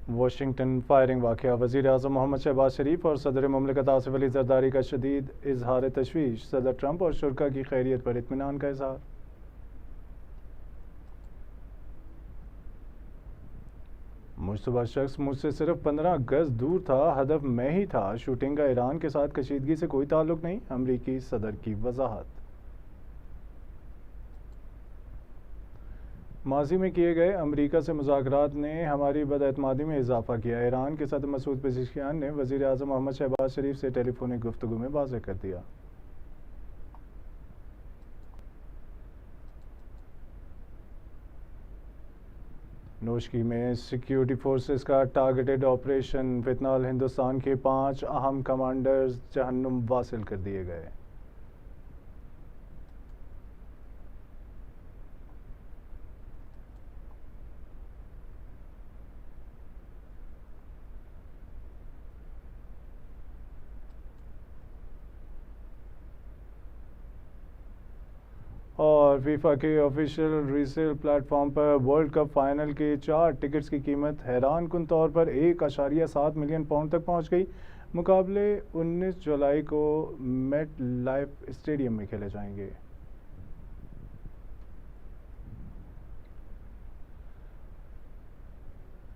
Washington firing वाक़या वज़ीर आज़म मोहम्मद शहबाज शरीफ और सदर मुमलिकत आसिफ अली ज़रदारी का शदीद इजहार तशवीश, सदर ट्रंप और शुरा की खैरियत पर इत्मीनान का इजहार। मुश्तबा शख्स मुझसे सिर्फ 15 गज दूर था, हदफ मैं ही था, शूटिंग का ईरान के साथ कशीदगी से कोई ताल्लुक नहीं, अमरीकी सदर की वजाहत। माजी में किए गए अमरीका से मुज़ाकरात ने हमारी बदएतमादी में इजाफा किया। ईरान के सदर मसूद पेज़ेश्कियान ने वज़ीर आज़म मोहम्मद शहबाज शरीफ से टेलीफोनिक गुफ्तगू में वाज़ेह कर दिया। नोशकी में सिक्योरिटी फोर्सेस का टारगेटेड ऑपरेशन, फितनाल हिंदुस्तान के 5 अहम कमांडर्स जहन्नुम वासिल कर दिए गए। और फीफा के ऑफिशियल रीसेल प्लेटफॉर्म पर वर्ल्ड कप फाइनल के 4 टिकट्स की कीमत हैरान कुन तौर पर 1.7 मिलियन पाउंड तक पहुंच गई। मुकाबले 19 जुलाई को मेट लाइफ स्टेडियम में खेले जाएंगे।